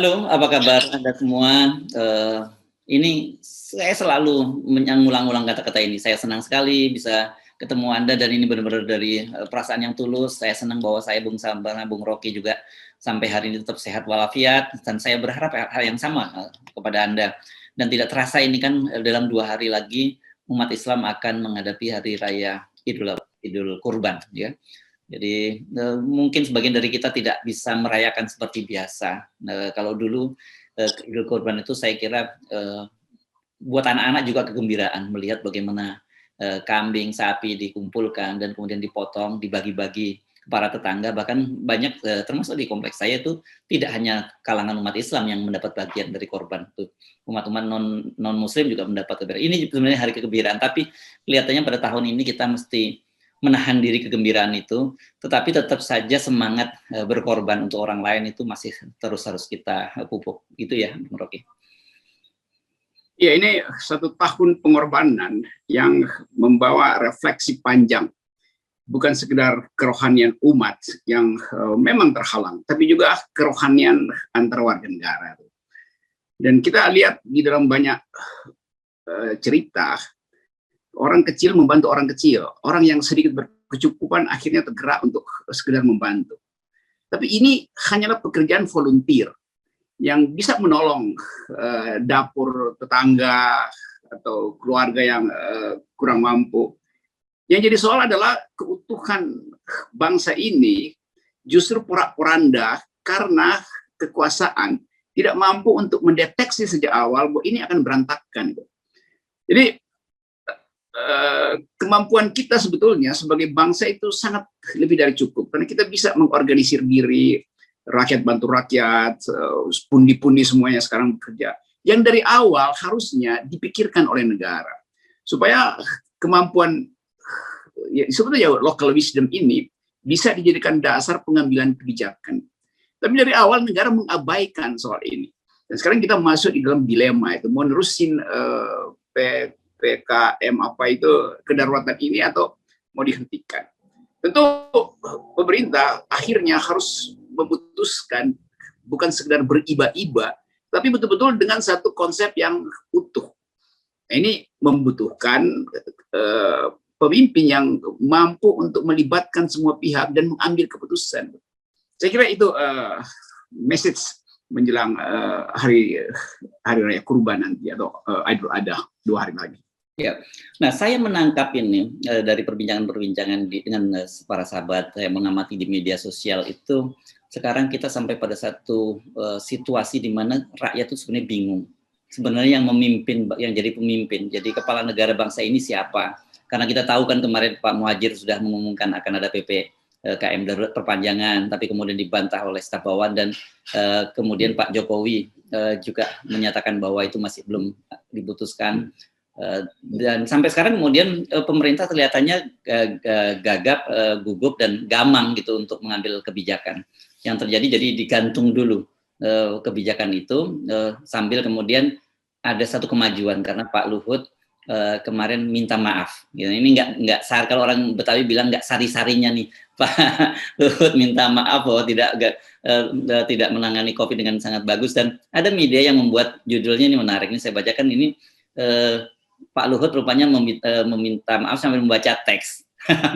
Halo, apa kabar Anda semua? Ini saya selalu mengulang-ulang kata-kata ini. Saya senang sekali bisa ketemu Anda dan ini benar-benar dari perasaan yang tulus. Saya senang bahwa saya Bung Sambana, Bung Rocky juga sampai hari ini tetap sehat walafiat dan saya berharap hal yang sama kepada Anda. Dan tidak terasa ini kan dalam 2 hari lagi umat Islam akan menghadapi hari raya Idul Kurban, ya. Jadi mungkin sebagian dari kita tidak bisa merayakan seperti biasa. Kalau dulu Idul Kurban itu saya kira buat anak-anak juga kegembiraan melihat bagaimana kambing, sapi dikumpulkan dan kemudian dipotong, dibagi-bagi ke para tetangga. Bahkan banyak termasuk di kompleks saya itu tidak hanya kalangan umat Islam yang mendapat bagian dari korban itu. Umat-umat non Muslim juga mendapat kegembiraan. Ini sebenarnya hari kegembiraan, tapi kelihatannya pada tahun ini kita mesti menahan diri kegembiraan itu, tetapi tetap saja semangat berkorban untuk orang lain itu masih terus harus kita pupuk. Itu ya, Bung Rocky. Ya, ini 1 tahun pengorbanan yang membawa refleksi panjang. Bukan sekedar kerohanian umat yang memang terhalang, tapi juga kerohanian antar warga negara. Dan kita lihat di dalam banyak cerita, orang kecil membantu orang kecil, orang yang sedikit berkecukupan akhirnya tergerak untuk sekedar membantu. Tapi ini hanyalah pekerjaan volunteer yang bisa menolong dapur tetangga atau keluarga yang kurang mampu. Yang jadi soal adalah keutuhan bangsa ini justru porak-poranda karena kekuasaan tidak mampu untuk mendeteksi sejak awal bahwa ini akan berantakan. Jadi kemampuan kita sebetulnya sebagai bangsa itu sangat lebih dari cukup, karena kita bisa mengorganisir diri, rakyat bantu rakyat, pundi-pundi semuanya sekarang bekerja. Yang dari awal harusnya dipikirkan oleh negara supaya kemampuan ya, sebetulnya local wisdom ini bisa dijadikan dasar pengambilan kebijakan. Tapi dari awal negara mengabaikan soal ini. Dan sekarang kita masuk di dalam dilema itu, mau nerusin PKM apa itu kedaruratan ini atau mau dihentikan. Tentu pemerintah akhirnya harus memutuskan bukan sekedar beriba-iba, tapi betul-betul dengan satu konsep yang utuh. Nah, ini membutuhkan pemimpin yang mampu untuk melibatkan semua pihak dan mengambil keputusan. Saya kira itu message menjelang hari raya Kurban nanti atau Idul Adha 2 hari lagi. Ya, nah saya menangkap ini dari perbincangan-perbincangan dengan para sahabat saya mengamati di media sosial itu, sekarang kita sampai pada satu situasi di mana rakyat itu sebenarnya bingung. Sebenarnya yang memimpin, yang jadi pemimpin, jadi kepala negara bangsa ini siapa? Karena kita tahu kan kemarin Pak Muhadjir sudah mengumumkan akan ada PPKM darurat perpanjangan, tapi kemudian dibantah oleh staf bawahan dan kemudian Pak Jokowi juga menyatakan bahwa itu masih belum diputuskan. Dan sampai sekarang kemudian pemerintah kelihatannya gagap, gugup dan gamang gitu untuk mengambil kebijakan. Yang terjadi jadi digantung dulu kebijakan itu sambil kemudian ada satu kemajuan karena Pak Luhut kemarin minta maaf. Gitu. Ini nggak kalau orang Betawi bilang nggak sari-sarinya nih Pak Luhut minta maaf bahwa tidak menangani COVID dengan sangat bagus, dan ada media yang membuat judulnya ini menarik. Ini saya bacakan ini. Pak Luhut rupanya meminta maaf sambil membaca teks.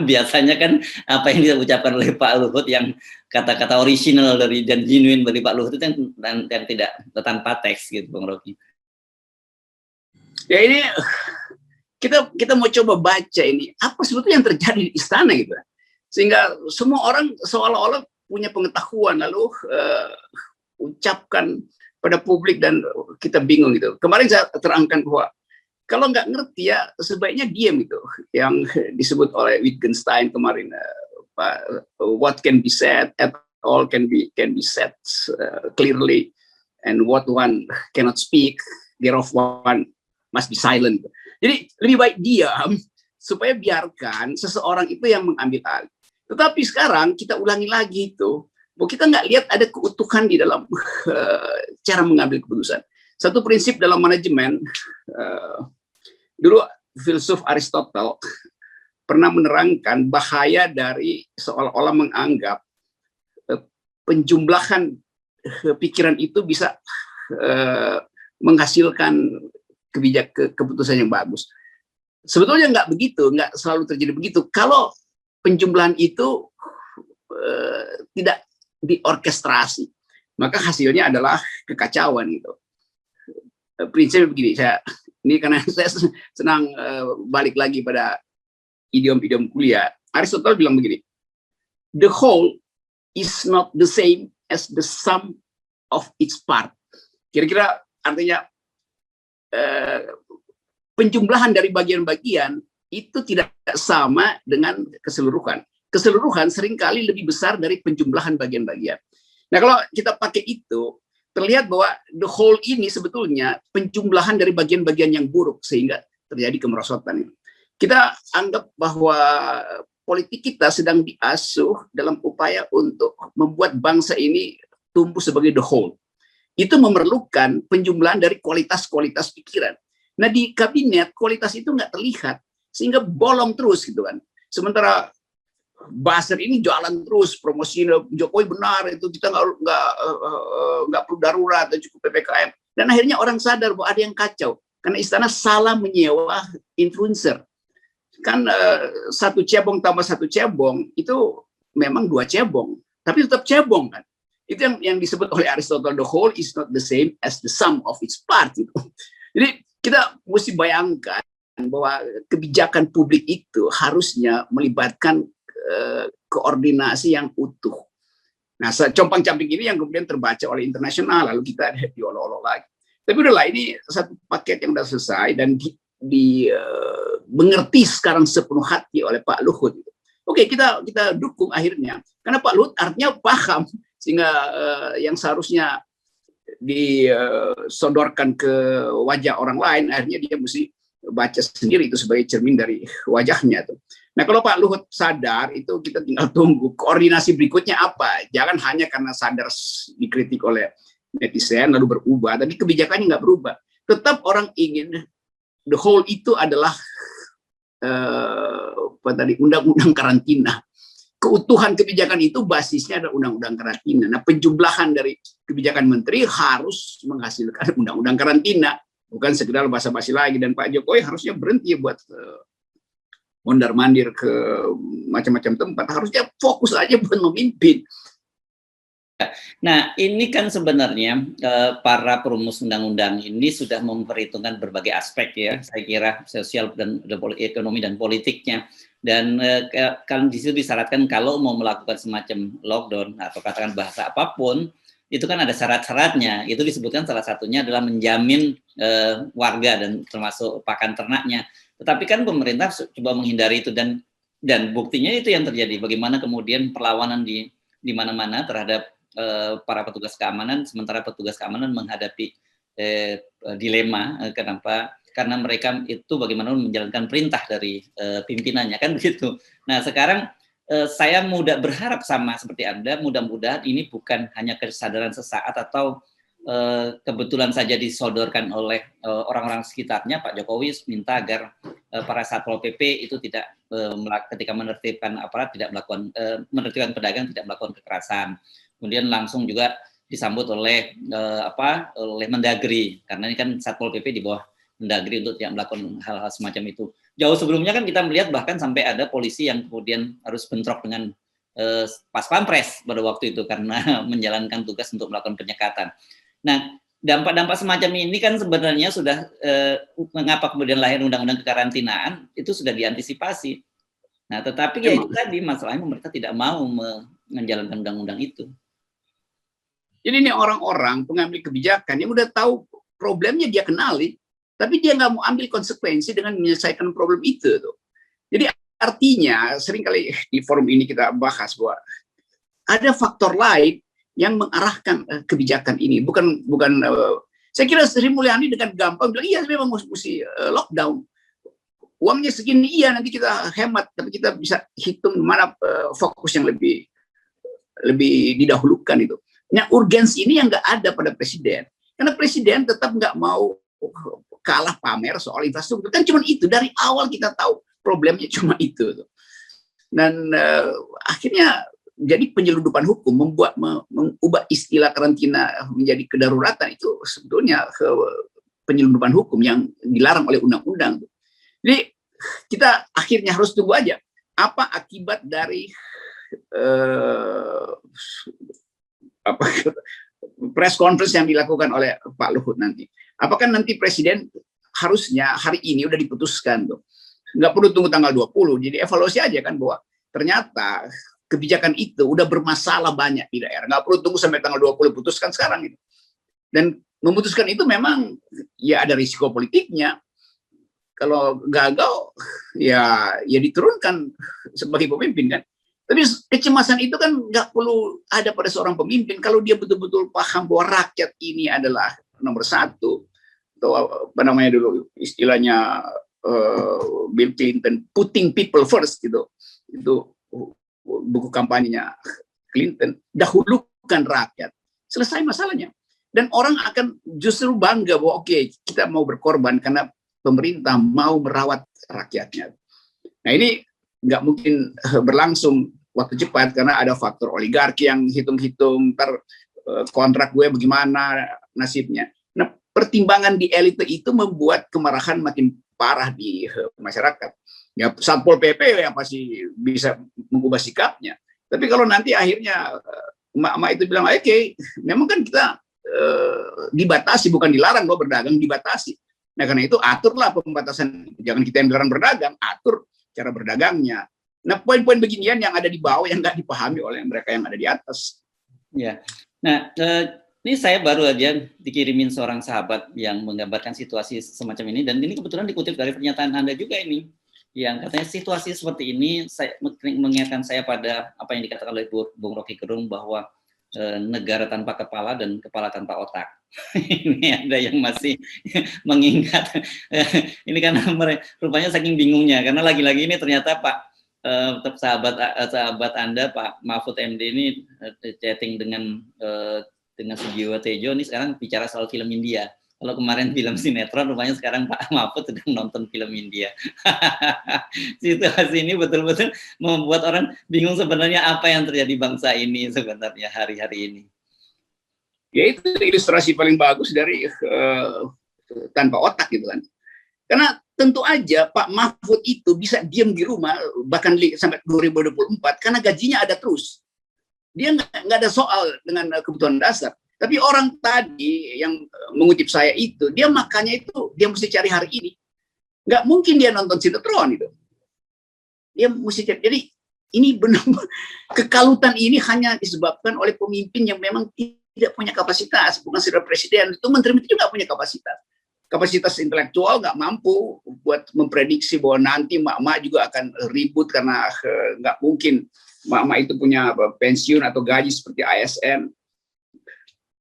Biasanya kan apa yang diucapkan oleh Pak Luhut yang kata-kata original dari dan genuine dari Pak Luhut itu yang tidak tanpa teks gitu, Bang Rocky. Ya, ini kita mau coba baca ini apa sebetulnya yang terjadi di istana gitu, sehingga semua orang seolah-olah punya pengetahuan lalu ucapkan pada publik dan kita bingung gitu. Kemarin saya terangkan bahwa kalau nggak ngerti ya sebaiknya diam gitu. Yang disebut oleh Wittgenstein kemarin, what can be said at all can be said clearly, and what one cannot speak, thereof one must be silent. Jadi lebih baik diam supaya biarkan seseorang itu yang mengambil alih. Tetapi sekarang kita ulangi lagi itu, bahwa kita nggak lihat ada keutuhan di dalam cara mengambil keputusan. Satu prinsip dalam manajemen, dulu filsuf Aristotle pernah menerangkan bahaya dari seolah-olah menganggap penjumlahan pikiran itu bisa menghasilkan keputusan yang bagus. Sebetulnya nggak begitu, nggak selalu terjadi begitu. Kalau penjumlahan itu tidak diorkestrasi, maka hasilnya adalah kekacauan gitu. Prinsipnya begini, ini karena saya senang balik lagi pada idiom-idiom kuliah. Aristotle bilang begini, the whole is not the same as the sum of its part. Kira-kira artinya penjumlahan dari bagian-bagian itu tidak sama dengan keseluruhan. Keseluruhan seringkali lebih besar dari penjumlahan bagian-bagian. Nah, kalau kita pakai itu, terlihat bahwa the whole ini sebetulnya penjumlahan dari bagian-bagian yang buruk sehingga terjadi kemerosotan. Kita anggap bahwa politik kita sedang diasuh dalam upaya untuk membuat bangsa ini tumbuh sebagai the whole. Itu memerlukan penjumlahan dari kualitas-kualitas pikiran. Nah, di kabinet kualitas itu nggak terlihat sehingga bolong terus gitu kan. Sementara Basir ini jalan terus, promosi Jokowi benar, itu kita nggak perlu darurat dan cukup PPKM. Dan akhirnya orang sadar bahwa ada yang kacau karena istana salah menyewa influencer. Kan satu cebong tambah satu cebong itu memang dua cebong, tapi tetap cebong kan. Itu yang disebut oleh Aristotle, the whole is not the same as the sum of its part. Gitu. Jadi kita mesti bayangkan bahwa kebijakan publik itu harusnya melibatkan koordinasi yang utuh. Nah, compang-camping ini yang kemudian terbaca oleh internasional, lalu kita diolok-olok lagi. Tapi udahlah, ini satu paket yang sudah selesai dan dimengerti sekarang sepenuh hati oleh Pak Luhut. Oke, kita dukung akhirnya, karena Pak Luhut artinya paham, sehingga yang seharusnya disodorkan ke wajah orang lain, akhirnya dia mesti baca sendiri itu sebagai cermin dari wajahnya tuh. Nah, kalau Pak Luhut sadar, itu kita tinggal tunggu koordinasi berikutnya apa. Jangan hanya karena sadar dikritik oleh netizen lalu berubah, tapi kebijakannya nggak berubah. Tetap orang ingin the whole itu adalah undang-undang karantina. Keutuhan kebijakan itu basisnya adalah undang-undang karantina. Nah, penjumlahan dari kebijakan menteri harus menghasilkan undang-undang karantina, bukan sekedar basa-basi lagi. Dan Pak Jokowi harusnya berhenti buat mondar-mandir ke macam-macam tempat, harusnya fokus aja buat memimpin. Nah, ini kan sebenarnya para perumus undang-undang ini sudah memperhitungkan berbagai aspek ya, saya kira sosial dan ekonomi dan politiknya. Dan kan di situ disyaratkan kalau mau melakukan semacam lockdown atau katakan bahasa apapun, itu kan ada syarat-syaratnya. Itu disebutkan salah satunya adalah menjamin warga dan termasuk pakan ternaknya. Tetapi kan pemerintah coba menghindari itu dan buktinya itu yang terjadi. Bagaimana kemudian perlawanan di mana-mana terhadap para petugas keamanan, sementara petugas keamanan menghadapi dilema. Kenapa? Karena mereka itu bagaimana menjalankan perintah dari pimpinannya, kan begitu. Nah, sekarang saya berharap sama seperti Anda, mudah-mudahan ini bukan hanya kesadaran sesaat atau kebetulan saja disodorkan oleh orang-orang sekitarnya. Pak Jokowi minta agar para Satpol PP itu tidak ketika menertibkan aparat tidak melakukan menertibkan pedagang tidak melakukan kekerasan. Kemudian langsung juga disambut oleh oleh Mendagri, karena ini kan Satpol PP di bawah Mendagri untuk tidak melakukan hal-hal semacam itu. Jauh sebelumnya kan kita melihat bahkan sampai ada polisi yang kemudian harus bentrok dengan Pas Pampres pada waktu itu karena menjalankan tugas untuk melakukan penyekatan. Nah, dampak-dampak semacam ini kan sebenarnya sudah mengapa kemudian lahir undang-undang kekarantinaan itu sudah diantisipasi. Nah, tetapi ya itu tadi masalahnya pemerintah tidak mau menjalankan undang-undang itu. Jadi ini orang-orang pengambil kebijakan yang udah tahu problemnya dia kenali, tapi dia nggak mau ambil konsekuensi dengan menyelesaikan problem itu. Tuh. Jadi artinya seringkali di forum ini kita bahas bahwa ada faktor lain yang mengarahkan kebijakan ini, bukan saya kira Sri Mulyani dengan gampang bilang iya memang mesti lockdown, uangnya segini iya nanti kita hemat, tapi kita bisa hitung mana fokus yang lebih didahulukan itu. Nah, urgensi ini yang nggak ada pada presiden, karena presiden tetap nggak mau kalah pamer soal infrastruktur, kan cuma itu dari awal kita tahu problemnya cuma itu, dan akhirnya jadi penyelundupan hukum, mengubah istilah karantina menjadi kedaruratan itu sebetulnya penyelundupan hukum yang dilarang oleh undang-undang. Jadi kita akhirnya harus tunggu aja apa akibat dari press conference yang dilakukan oleh Pak Luhut nanti. Apakah nanti Presiden harusnya hari ini udah diputuskan tuh. Nggak perlu tunggu tanggal 20, jadi evaluasi aja kan bahwa ternyata kebijakan itu udah bermasalah banyak di daerah. Nggak perlu tunggu sampai tanggal 20 putuskan sekarang gitu. Dan memutuskan itu memang ya ada risiko politiknya. Kalau gagal ya diturunkan sebagai pemimpin kan. Tapi kecemasan itu kan nggak perlu ada pada seorang pemimpin kalau dia betul-betul paham bahwa rakyat ini adalah nomor satu. Atau apa namanya dulu istilahnya Bill Clinton, putting people first gitu. Itu buku kampanyenya Clinton, dahulukan rakyat. Selesai masalahnya. Dan orang akan justru bangga bahwa oke, kita mau berkorban karena pemerintah mau merawat rakyatnya. Nah ini nggak mungkin berlangsung waktu cepat karena ada faktor oligarki yang hitung-hitung, ntar kontrak gue bagaimana nasibnya. Nah pertimbangan di elite itu membuat kemarahan makin parah di masyarakat. Ya Satpol PP yang pasti bisa mengubah sikapnya. Tapi kalau nanti akhirnya emak-emak itu bilang, oke, memang kan kita dibatasi, bukan dilarang loh berdagang, dibatasi. Nah karena itu aturlah pembatasan, jangan kita yang dilarang berdagang, atur cara berdagangnya. Nah poin-poin beginian yang ada di bawah yang nggak dipahami oleh mereka yang ada di atas. Ya, nah ini saya baru aja dikirimin seorang sahabat yang menggambarkan situasi semacam ini, dan ini kebetulan dikutip dari pernyataan Anda juga ini, yang katanya situasi seperti ini mengingatkan saya pada apa yang dikatakan oleh Bung Rocky Gerung bahwa negara tanpa kepala dan kepala tanpa otak. Ini ada yang masih mengingat. Ini karena rupanya saking bingungnya, karena lagi-lagi ini ternyata Pak sahabat Anda Pak Mahfud MD ini chatting dengan Sujiwo Tejo ini sekarang bicara soal film India. Kalau kemarin film sinetron, rupanya sekarang Pak Mahfud sedang nonton film India. Situasi ini betul-betul membuat orang bingung sebenarnya apa yang terjadi bangsa ini sebenarnya hari-hari ini. Ya itu ilustrasi paling bagus dari tanpa otak gitu kan. Karena tentu aja Pak Mahfud itu bisa diam di rumah bahkan sampai 2024 karena gajinya ada terus. Dia nggak ada soal dengan kebutuhan dasar. Tapi orang tadi yang mengutip saya itu, dia makannya itu dia mesti cari hari ini. Nggak mungkin dia nonton sinetron itu. Dia mesti cari. Jadi ini benar kekalutan ini hanya disebabkan oleh pemimpin yang memang tidak punya kapasitas. Bukan sekedar presiden, itu menteri-menteri juga punya kapasitas. Kapasitas intelektual nggak mampu buat memprediksi bahwa nanti mak-mak juga akan ribut karena nggak mungkin mak-mak itu punya pensiun atau gaji seperti ASN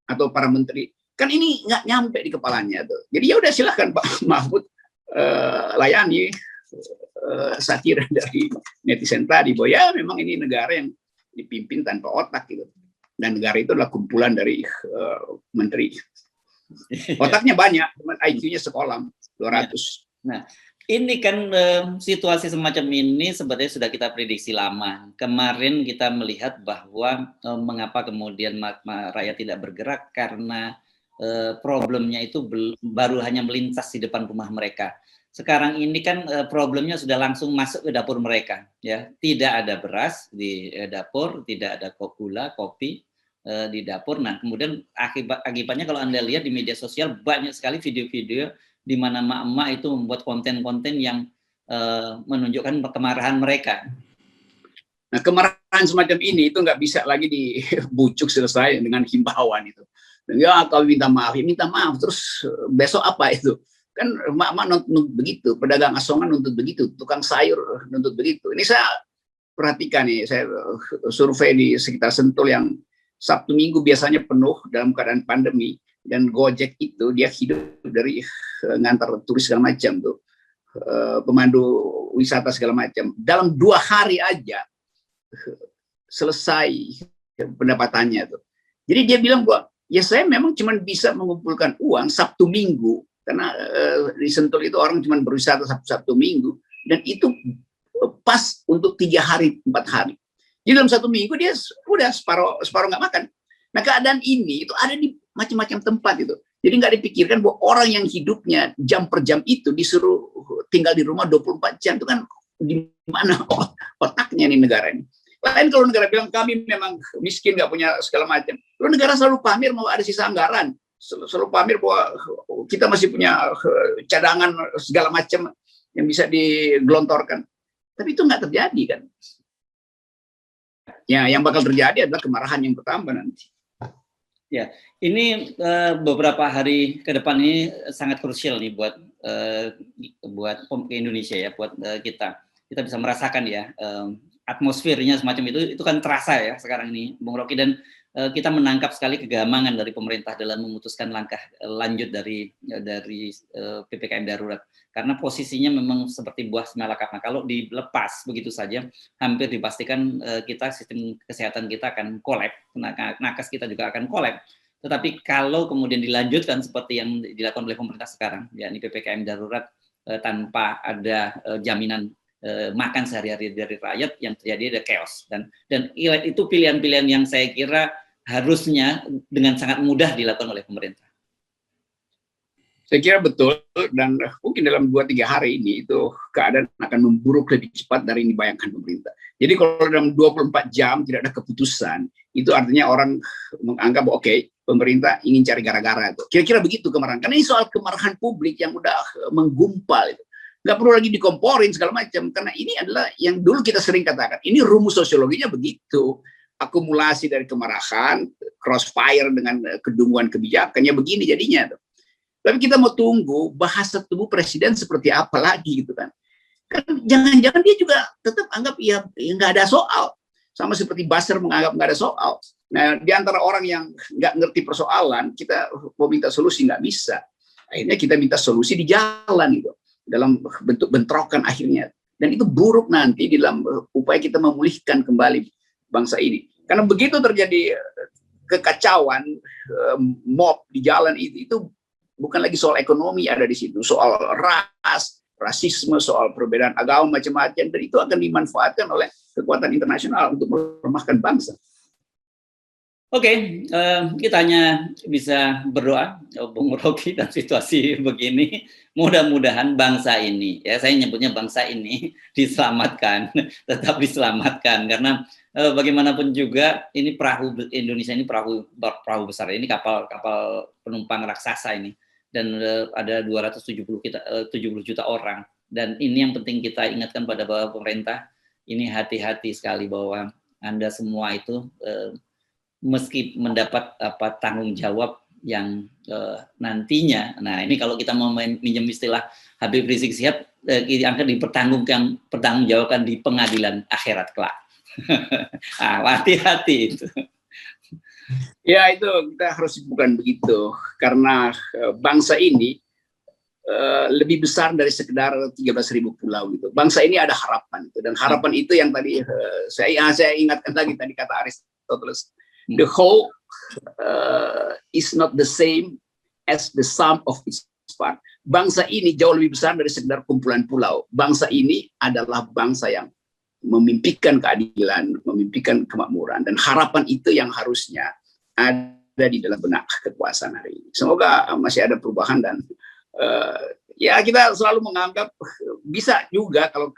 atau para menteri. Kan ini nggak nyampe di kepalanya tuh. Jadi ya udah silahkan Pak Mahfud layani satira dari netizen tadi bahwa ya memang ini negara yang dipimpin tanpa otak gitu. Dan negara itu adalah kumpulan dari menteri. Otaknya banyak, cuman IQ-nya sekolah 200. Nah, ini kan situasi semacam ini sebenarnya sudah kita prediksi lama. Kemarin kita melihat bahwa mengapa kemudian rakyat tidak bergerak karena problemnya itu baru hanya melintas di depan rumah mereka. Sekarang ini kan problemnya sudah langsung masuk ke dapur mereka, ya. Tidak ada beras di dapur, tidak ada gula, kopi di dapur. Nah, kemudian akibatnya kalau Anda lihat di media sosial banyak sekali video-video di mana emak-emak itu membuat konten-konten yang menunjukkan kemarahan mereka. Nah, kemarahan semacam ini itu nggak bisa lagi dibujuk selesai dengan himbauan itu. Dan ya kalau minta maaf, ya minta maaf. Terus besok apa itu? Kan emak-emak nuntut begitu, pedagang asongan nuntut begitu, tukang sayur nuntut begitu. Ini saya perhatikan nih, saya survei di sekitar Sentul yang Sabtu Minggu biasanya penuh dalam keadaan pandemi, dan Gojek itu dia hidup dari ngantar turis segala macam tuh, pemandu wisata segala macam. Dalam 2 hari aja selesai pendapatannya tuh. Jadi dia bilang bahwa ya saya memang cuma bisa mengumpulkan uang Sabtu Minggu karena di Sentul itu orang cuma berwisata Sabtu Minggu, dan itu pas untuk 3 hari 4 hari. Jadi dalam 1 minggu dia udah separuh nggak makan. Nah keadaan ini itu ada di macam-macam tempat itu. Jadi nggak dipikirkan bahwa orang yang hidupnya jam per jam itu disuruh tinggal di rumah 24 jam itu kan di mana otaknya nih negara ini. Lain kalau negara bilang kami memang miskin nggak punya segala macam. Lalu negara selalu pamer mau ada sisa anggaran, selalu pamer bahwa kita masih punya cadangan segala macam yang bisa digelontorkan. Tapi itu nggak terjadi kan. Ya, yang bakal terjadi adalah kemarahan yang bertambah nanti. Ya, ini beberapa hari ke depan ini sangat krusial nih buat Indonesia ya, buat kita. Kita bisa merasakan ya atmosfernya semacam itu kan terasa ya sekarang ini, Bung Rocky, dan kita menangkap sekali kegamangan dari pemerintah dalam memutuskan langkah lanjut dari PPKM darurat. Karena posisinya memang seperti buah semalakama. Kalau dilepas begitu saja, hampir dipastikan sistem kesehatan kita akan kolap, nakes kita juga akan kolap. Tetapi kalau kemudian dilanjutkan seperti yang dilakukan oleh pemerintah sekarang, yakni PPKM darurat tanpa ada jaminan makan sehari-hari dari rakyat, yang terjadi ada chaos. Dan itu pilihan-pilihan yang saya kira harusnya dengan sangat mudah dilakukan oleh pemerintah. Saya kira betul, dan mungkin dalam 2-3 hari ini itu keadaan akan memburuk lebih cepat dari yang dibayangkan pemerintah. Jadi kalau dalam 24 jam tidak ada keputusan, itu artinya orang menganggap oke, pemerintah ingin cari gara-gara itu. Kira-kira begitu kemarahan. Karena ini soal kemarahan publik yang udah menggumpal itu. Nggak perlu lagi dikomporin segala macam, karena ini adalah yang dulu kita sering katakan, ini rumus sosiologinya begitu. Akumulasi dari kemarahan, crossfire dengan kedunguan kebijakannya begini jadinya tuh. Tapi kita mau tunggu bahasa tubuh presiden seperti apa lagi gitu kan. Kan jangan-jangan dia juga tetap anggap ya nggak ada soal. Sama seperti Basir menganggap nggak ada soal. Nah, di antara orang yang nggak ngerti persoalan, kita mau minta solusi nggak bisa. Akhirnya kita minta solusi di jalan gitu. Dalam bentuk bentrokan akhirnya. Dan itu buruk nanti dalam upaya kita memulihkan kembali bangsa ini. Karena begitu terjadi kekacauan, mob di jalan itu bukan lagi soal ekonomi ada di situ, soal ras, rasisme, soal perbedaan agama macam-macam, dan itu akan dimanfaatkan oleh kekuatan internasional untuk melemahkan bangsa. Oke, kita hanya bisa berdoa, Bung Rocky, dan situasi begini, mudah-mudahan bangsa ini, ya saya nyebutnya bangsa ini diselamatkan, tetap diselamatkan, karena bagaimanapun juga ini perahu Indonesia ini perahu besar, ini kapal penumpang raksasa ini. Dan ada 270 juta orang. Dan ini yang penting kita ingatkan pada pemerintah, ini hati-hati sekali bahwa Anda semua itu meski mendapat tanggung jawab yang nantinya, nah ini kalau kita mau minjem istilah Habib Rizik Syihab, akan dipertanggungjawabkan di pengadilan akhirat kelak. Hati-hati itu. Ya itu kita harus bukan begitu, karena bangsa ini lebih besar dari sekedar 13.000 pulau gitu. Bangsa ini ada harapan itu, dan harapan itu yang tadi saya ingatkan lagi tadi kata Aristoteles, the whole is not the same as the sum of its part. Bangsa ini jauh lebih besar dari sekedar kumpulan pulau. Bangsa ini adalah bangsa yang memimpikan keadilan, memimpikan kemakmuran, dan harapan itu yang harusnya ada di dalam benak kekuasaan hari ini. Semoga masih ada perubahan, dan ya kita selalu menganggap bisa juga kalau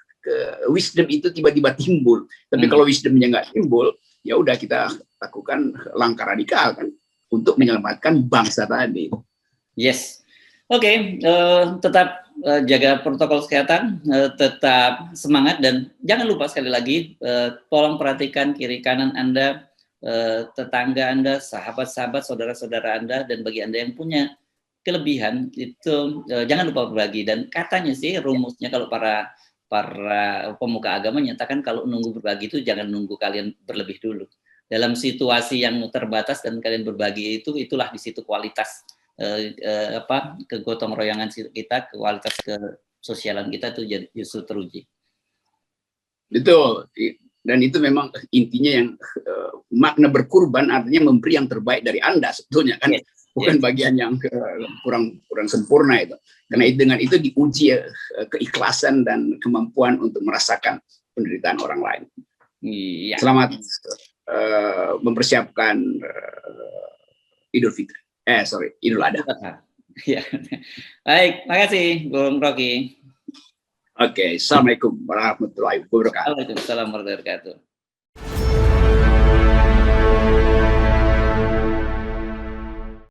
wisdom itu tiba-tiba timbul. Tapi kalau wisdomnya nggak timbul, ya udah kita lakukan langkah radikal kan untuk menyelamatkan bangsa tadi. Yes. Oke, tetap jaga protokol kesehatan, tetap semangat, dan jangan lupa sekali lagi, tolong perhatikan kiri kanan Anda, tetangga Anda, sahabat-sahabat, saudara-saudara Anda, dan bagi Anda yang punya kelebihan itu jangan lupa berbagi. Dan katanya sih rumusnya kalau para pemuka agama nyatakan kalau nunggu berbagi itu jangan nunggu kalian berlebih dulu. Dalam situasi yang terbatas dan kalian berbagi itulah di situ kualitas kegotong royongan kita, kualitas kesosialan kita itu justru teruji. Betul, dan itu memang intinya yang makna berkurban artinya memberi yang terbaik dari Anda sebetulnya kan, bukan bagian yang kurang sempurna itu. Karena dengan itu diuji keikhlasan dan kemampuan untuk merasakan penderitaan orang lain. Iya. Selamat mempersiapkan Idul Fitri. Idul Adha. Ya. Baik, makasih Bung Rocky. Oke, Assalamualaikum warahmatullahi wabarakatuh. Waalaikumsalam warahmatullahi wabarakatuh.